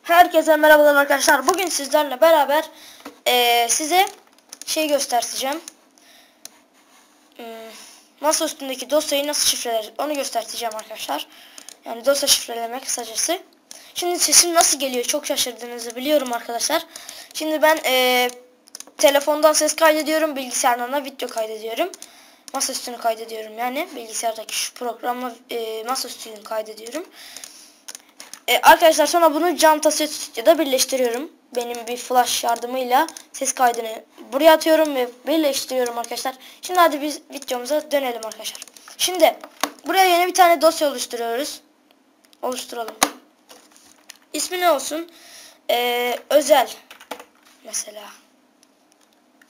Herkese merhabalar arkadaşlar. Bugün sizlerle beraber size şey göstereceğim. Masa üstündeki dosyayı nasıl şifreler onu göstereceğim arkadaşlar. Yani dosya şifrelemek kısacası. Şimdi sesim nasıl geliyor çok şaşırdığınızı biliyorum arkadaşlar. Şimdi ben telefondan ses kaydediyorum, bilgisayardan da video kaydediyorum. Masa üstünü kaydediyorum yani bilgisayardaki şu programla masa üstünü kaydediyorum. Arkadaşlar sonra bunu Camtasia Studio'da birleştiriyorum. Benim bir flash yardımıyla ses kaydını buraya atıyorum ve birleştiriyorum arkadaşlar. Şimdi hadi biz videomuza dönelim arkadaşlar. Şimdi buraya yeni bir tane dosya oluşturuyoruz. Oluşturalım. İsmi ne olsun? Özel mesela.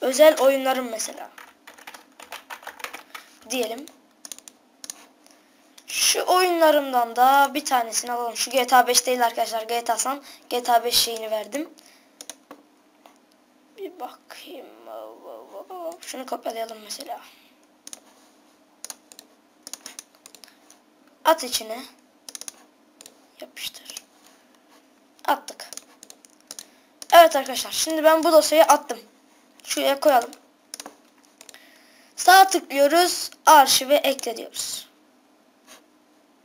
Özel oyunlarım mesela. Diyelim. Şu oyunlarımdan da bir tanesini alalım. Şu GTA 5 değil arkadaşlar. GTA 5 şeyini verdim. Bir bakayım. Şunu kopyalayalım mesela. At içine. Yapıştır. Attık. Evet arkadaşlar. Şimdi ben bu dosyayı attım. Şuraya koyalım. Sağ tıklıyoruz. Arşive ekle diyoruz.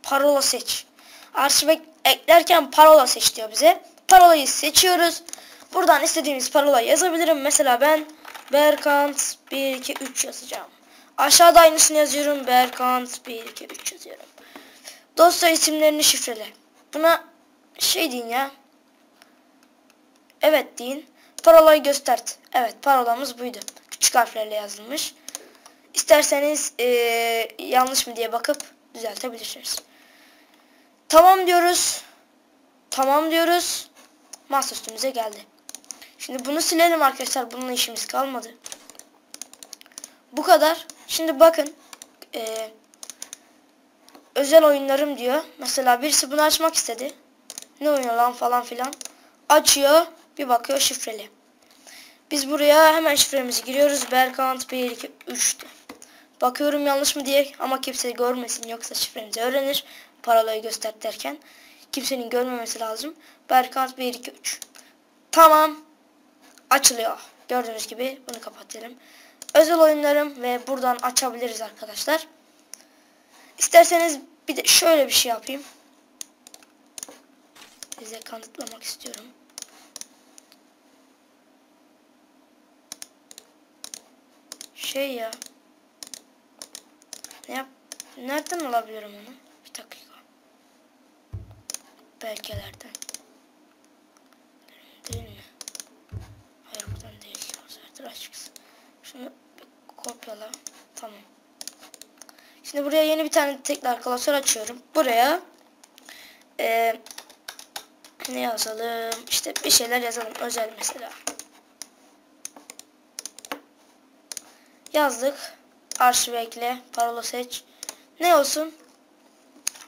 Parola seç. Arşive eklerken parola seç diyor bize. Parolayı seçiyoruz. Buradan istediğimiz parolayı yazabilirim. Mesela ben Berkant 123 yazacağım. Aşağıda aynısını yazıyorum. Berkant 123 yazıyorum. Dosya isimlerini şifrele. Buna şey deyin ya. Evet deyin. Parolayı göstert. Evet parolamız buydu. Küçük harflerle yazılmış. İsterseniz yanlış mı diye bakıp düzeltebilirsiniz. Tamam diyoruz. Tamam diyoruz. Masa üstümüze geldi. Şimdi bunu silelim arkadaşlar. Bununla işimiz kalmadı. Bu kadar. Şimdi bakın. Özel oyunlarım diyor. Mesela birisi bunu açmak istedi. Ne oynuyor lan falan filan. Açıyor. Bir bakıyor şifreli. Biz buraya hemen şifremizi giriyoruz. Berkant 1 2 3'tü. Bakıyorum yanlış mı diye ama kimse görmesin yoksa şifremizi öğrenir. Parolayı göster derken. Kimsenin görmemesi lazım. Berkant 1 2 3. Tamam. Açılıyor. Gördüğünüz gibi bunu kapatalım. Özel oyunlarım ve buradan açabiliriz arkadaşlar. İsterseniz bir de şöyle bir şey yapayım. Size kanıtlamak istiyorum. Şey ya. Nereden alabilirim onu? Bir dakika. Belgelerden. Değil mi? Hayır buradan değil. Şunu kopyala. Tamam. Şimdi buraya yeni bir tane tekrar klasör açıyorum. Buraya ne yazalım? İşte bir şeyler yazalım. Özel mesela. Yazdık. Arşive ekle. Parola seç. Ne olsun?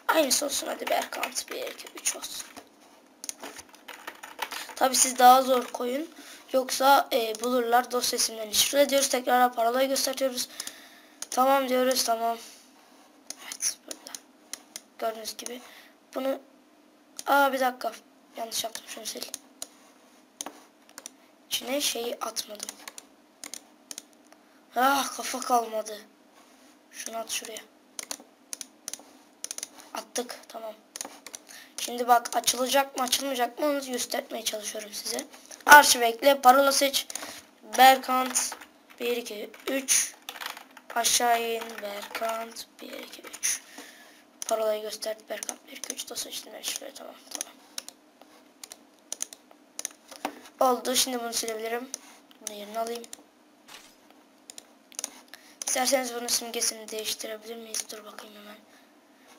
Aynısı olsun. Hadi Berkant 1 2 3 olsun. Tabi siz daha zor koyun. Yoksa bulurlar. Dosya isimlerini şifre diyoruz. Tekrar parolayı gösteriyoruz. Tamam diyoruz. Tamam. Evet. Burada. Gördüğünüz gibi. Bunu bir dakika. Yanlış yaptım. Şunu sil. İçine şeyi atmadım. Kafa kalmadı. Şunu at şuraya. Attık. Tamam. Şimdi bak açılacak mı açılmayacak mı onu göstermeye çalışıyorum size. Arşiv ekle. Parola seç. Berkant 1 2 3. Aşağı in. Berkant 1 2 3. Parolayı göster. Berkant 1 2 3 dosya işlemleri şifre. Tamam. Oldu. Şimdi bunu silebilirim. Bunu yerine alayım. İsterseniz bunun simgesini değiştirebilir miyiz? Dur bakayım hemen.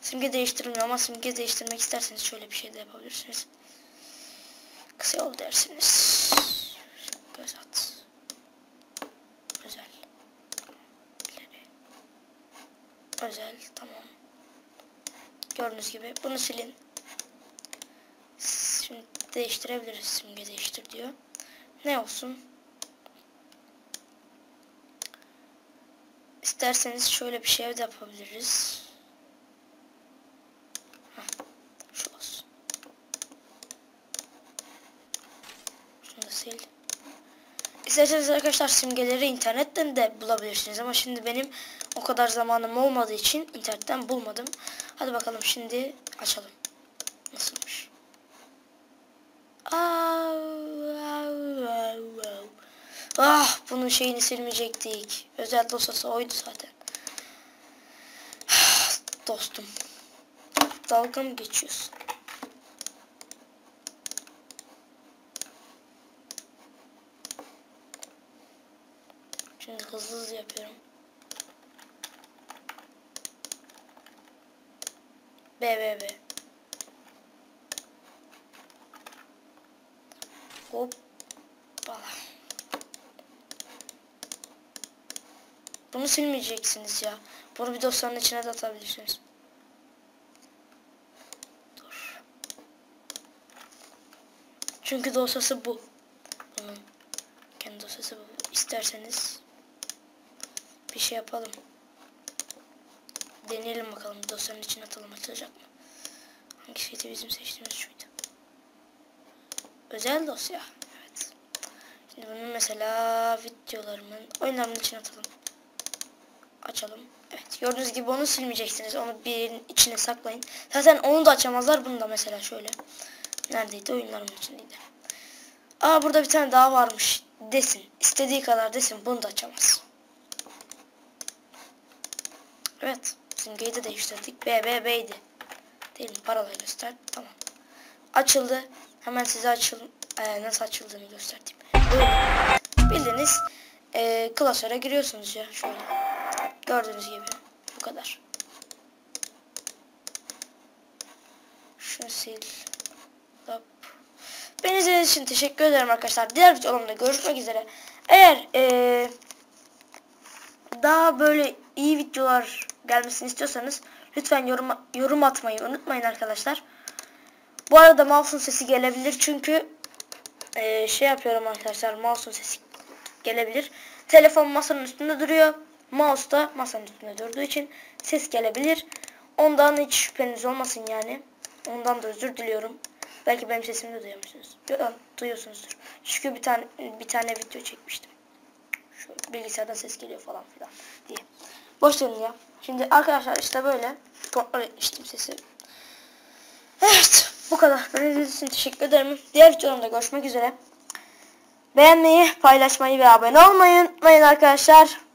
Simge değiştirilmiyor ama simge değiştirmek isterseniz şöyle bir şey de yapabilirsiniz. Kısa yol dersiniz. Göz at. Özel. Özel. Tamam. Gördüğünüz gibi. Bunu silin. Şimdi değiştirebiliriz. Simge değiştir diyor. Ne olsun? İsterseniz şöyle bir şey de yapabiliriz. Şu olsun. sil. İsterseniz arkadaşlar simgeleri internetten de bulabilirsiniz ama şimdi benim o kadar zamanım olmadığı için internetten bulmadım. Hadi bakalım şimdi açalım. Nasılmış? Ah, bunun şeyini silmeyecektik. Özel dosyası oydu zaten. Dostum. Dalga mı geçiyorsun? Şimdi hızlı yapıyorum. B. Hoppala. Bunu silmeyeceksiniz ya. Bunu bir dosyanın içine de atabilirsiniz. Dur. Çünkü dosyası bu. Bunun kendi dosyası bu. İsterseniz bir şey yapalım. Deneyelim bakalım. Dosyanın içine atalım. Açılacak mı? Hangisiydi bizim seçtiğimiz şuydu. Özel dosya. Evet. Şimdi bunu mesela videolarımın, oyunlarımın içine atalım. Açalım. Evet. Gördüğünüz gibi onu silmeyeceksiniz. Onu bir içine saklayın. Zaten onu da açamazlar. Bunu da mesela şöyle. Neredeydi? Oyunlarımın içindeydi. Aa, burada bir tane daha varmış desin. İstediği kadar desin. Bunu da açamaz. Evet. Simgeyi de değiştirdik. B'ydi. Değil mi? Parola göster. Tamam. Açıldı. Hemen size nasıl açıldığını göstereyim. Bildiğiniz klasöre giriyorsunuz ya. Şöyle. Gördüğünüz gibi. Bu kadar. Şunu sil. Hop. Beni izlediğiniz için teşekkür ederim arkadaşlar. Diğer videolarımda görüşmek üzere. Eğer daha böyle iyi videolar gelmesini istiyorsanız lütfen yorum atmayı unutmayın arkadaşlar. Bu arada mouse'un sesi gelebilir çünkü şey yapıyorum arkadaşlar, mouse'un sesi gelebilir. Telefon masanın üstünde duruyor. Mouse da masanın üstünde durduğu için ses gelebilir. Ondan hiç şüpheniz olmasın yani. Ondan da özür diliyorum. Belki benim sesimi de duyuyorsunuz. Yok, duyuyorsunuzdur. Çünkü bir tane video çekmiştim. Şu bilgisayardan ses geliyor falan filan diye. Boş verin ya. Şimdi arkadaşlar işte böyle kontrol etmiştim sesi. Evet, bu kadar. Beni izlediğiniz için teşekkür ederim. Diğer videolarımda görüşmek üzere. Beğenmeyi, paylaşmayı ve abone olmayı unutmayın arkadaşlar.